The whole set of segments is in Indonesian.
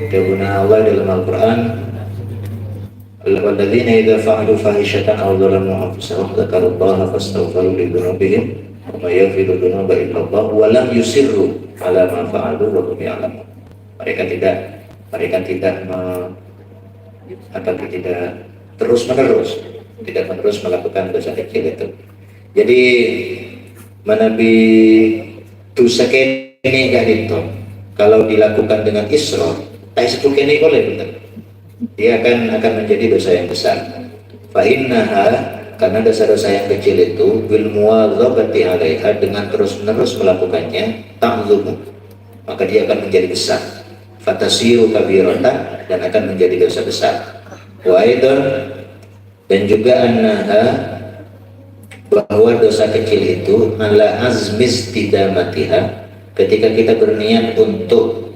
Dawuna Allah dalam Al-Quran, walladzina idza fa'alu fahishatan aw dzalamu anfusahum dzakarullaha fastaghfiru lidzunubihim wa may yaghfiru dzunuba illa Allah wa lam yusirru ala ma fa'alu wa hum ya'lamun. Mereka tidak terus menerus melakukan dosa kecil itu. Jadi manabi dosa kene gak itu kalau dilakukan dengan israr tak setu kene boleh betul. Dia akan menjadi dosa yang besar. Fa innaha, karena dosa-dosa yang kecil itu bil muwadzabati 'alaiha, dengan terus-menerus melakukannya, ta'dzumu, maka dia akan menjadi besar. Fatasiru kabiratan, dan akan menjadi dosa besar. Wa aidan, dan juga annaha, bahwa dosa kecil itu ala azmis tidamatiha, ketika kita berniat untuk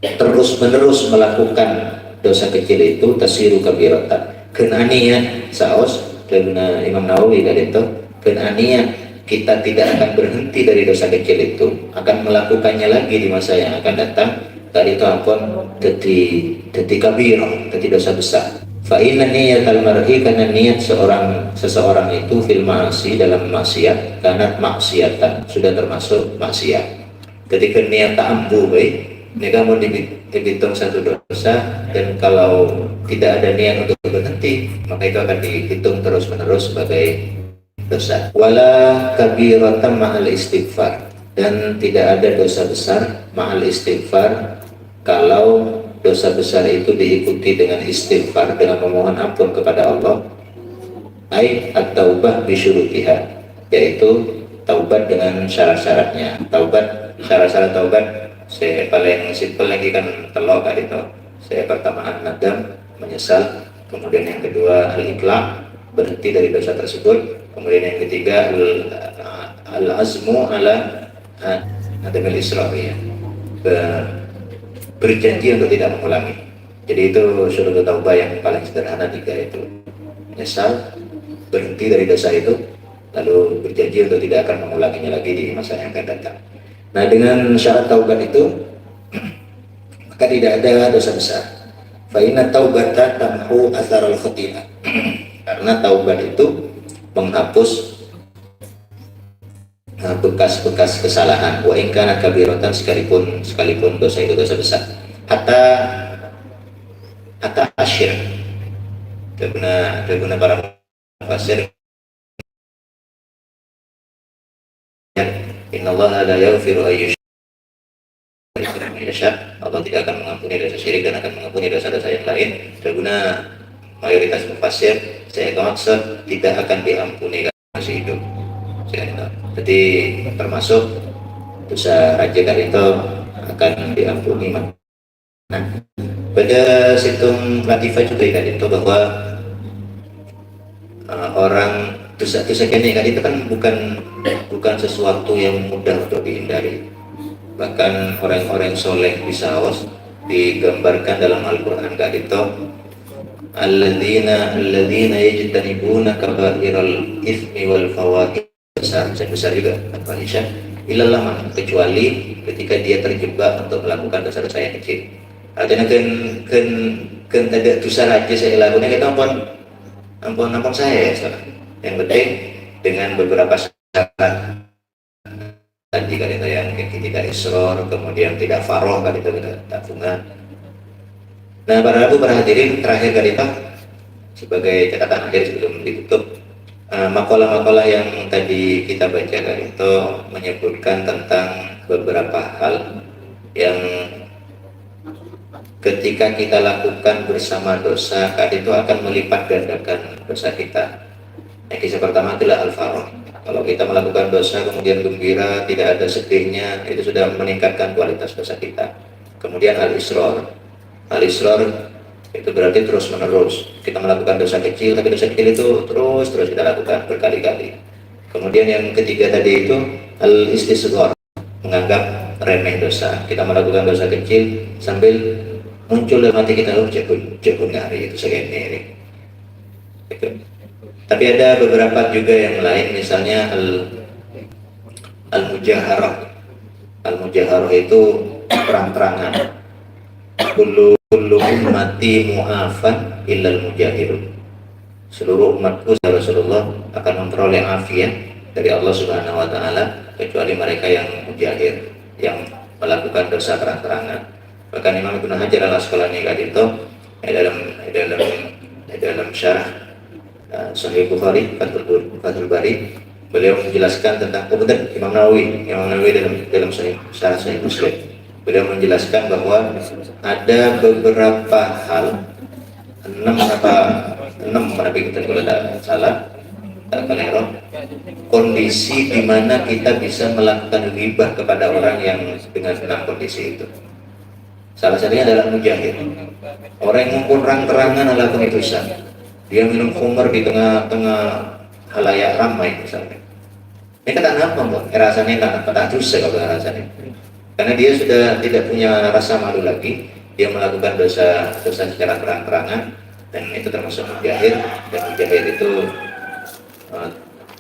terus-menerus melakukan dosa kecil itu, tasiru kabiratan, kenanian saos dan Imam Nawawi tadi itu, kenanian kita tidak akan berhenti dari dosa kecil itu, akan melakukannya lagi di masa yang akan datang. Tadi itu ampun jadi kabirah, jadi dosa besar. Fa inna niyatal mar'i, karena niat seseorang itu fil ma'asi, dalam maksiat, karena maksiatan sudah termasuk maksiat. Ketika niat ta'ambu baik, ini kamu dihitung satu dosa, dan kalau tidak ada niat untuk berhenti, maka itu akan dihitung terus-menerus sebagai dosa. Wala kabiratan ma'al istighfar, dan tidak ada dosa besar ma'al istighfar, kalau dosa besar itu diikuti dengan istighfar, dengan memohon ampun kepada Allah. Ai at-taubah bisyurutiha, yaitu taubat dengan syarat-syaratnya. Syarat-syarat taubat saya paling simpel lagi kan telok kan itu. Saya pertama nadam, menyesal, kemudian yang kedua al-iqla', berhenti dari dosa tersebut, kemudian yang ketiga al-azmu ala adamil israr, ya, berjanji untuk tidak mengulangi. Jadi itu syurut taubah yang paling sederhana tiga itu: menyesal, berhenti dari dosa itu, lalu berjanji untuk tidak akan mengulanginya lagi di masa yang akan datang. Nah, dengan syarat taubat itu maka tidak ada dosa besar. Fa inna taubata tamhu atharal khati'ah, karena taubat itu menghapus bekas-bekas kesalahan. Wa in kana kabiratan, sekalipun dosa itu dosa besar. Hatta asyir, guna para fasir, innallaha la yaghfiru ayyusyraka, Allah tidak akan mengampuni dosa syirik dan akan mengampuni dosa-dosa yang lain. Guna mayoritas mufassir, saya maksud tidak akan diampuni kalau masih hidup. Jadi termasuk dosa raja itu akan diampuni. Nah, pada situng latifah juga kan itu bahwa orang dosa-dosa kene kan itu kan bukan sesuatu yang mudah untuk dihindari. Bahkan orang-orang soleh di saos digambarkan dalam Al-Quran kan itu, alladzina yajtanibuna kaba'iral itsmi wal fawahish, besar juga al-fahisha, illallah, kecuali ketika dia terjebak untuk melakukan dosa-dosa yang kecil. Artinya kan tidak dosa aja saya lakukan, kita ampun saya ya. Yang penting dengan beberapa syarat tadi kan itu, yang tidak israr, kemudian tidak faroh kan itu, tidak tabungan. Nah, para hadirin, terakhir kan itu sebagai catatan akhir sebelum ditutup, makalah-makalah yang tadi kita baca kan itu menyebutkan tentang beberapa hal yang ketika kita lakukan bersama dosa kan itu akan melipat gandakan dosa kita. Yang kisah pertama adalah al-faroh. Kalau kita melakukan dosa kemudian gembira, tidak ada sedihnya, itu sudah meningkatkan kualitas dosa kita. Kemudian al-israr itu berarti terus menerus kita melakukan dosa kecil, tapi dosa kecil itu terus kita lakukan berkali-kali. Kemudian yang ketiga tadi itu al-istisghar, menganggap remeh dosa. Kita melakukan dosa kecil sambil muncul dalam hati kita, jagun ngari itu segini ini. Gitu. Tapi ada beberapa juga yang lain, misalnya al-mujaharah. Al-mujaharah itu terang-terangan. kullu ummati mu'afan illal mujahirun. Seluruh umatku ya Rasulullah akan memperoleh afiat dari Allah Subhanahu wa taala kecuali mereka yang mujahir, yang melakukan dosa terang-terangan. Bahkan Imam Ibnu Hajar Al-Asqalani kadito dalam syarah Sahih Bukhari Fathul Bari, beliau menjelaskan tentang Imam Nawawi dalam syarah Sahih Muslim, beliau menjelaskan bahwa ada beberapa hal, enam kita kalau tidak salah, tak keliru, kondisi di mana kita bisa melakukan ghibah kepada orang yang dengan 6 kondisi itu. Salah satunya adalah mujahid, orang yang terang-terangan melakukan dosa. Dia minum khamr di tengah-tengah halayak ramai misalnya. Ini kata apa, Mbak? Rasanya tak dosa kalau rasanya. Karena dia sudah tidak punya rasa malu lagi, dia melakukan dosa secara terang-terangan, dan itu termasuk mujahid. Dan mujahid itu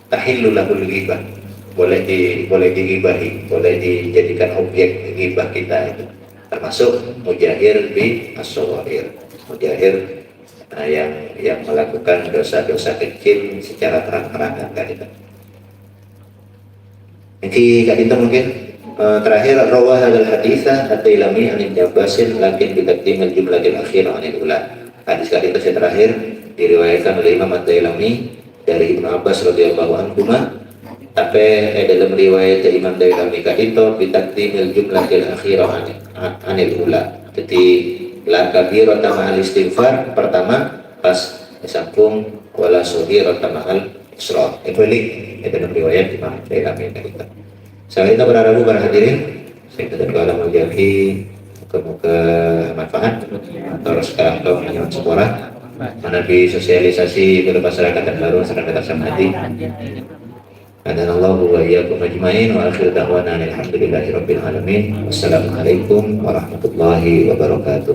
tahillu lahul ghibah, boleh digibahi, boleh dijadikan objek ghibah kita. Itu termasuk mujahir bi as-shaghir, mujahir yang melakukan dosa-dosa kecil secara terang-terangan kan itu. Jadi kak itu mungkin terakhir rawah hadal haditha at-Tailami an Ibnu Abbasin lakin bitakdimil jumlatil akhir anil ula. Hadis kak itu yang terakhir diriwayatkan oleh Imam at-Tailami dari Ibnu Abbas radhiyallahu anhu, tapi dalam riwayat Imam Tailami kak itu bitakdimil jumlatil akhir anil ula. Jadi la kabirata ma'al istighfar pertama pas disambung wala sughirata ma'al israr. Itu dalam riwayat Imam Tailami kita. Saya kita berharap para hadirin, saya tidak kalah menjadi muka manfaat atau sekarang kau hanya sekolah mana sosialisasi kepada masyarakat dan baru masyarakat sama hati. Adanallahu wa iyyakum ajmain wa akhir da'wana alhamdulillahi rabbil alamin. Wassalamualaikum warahmatullahi wabarakatuh.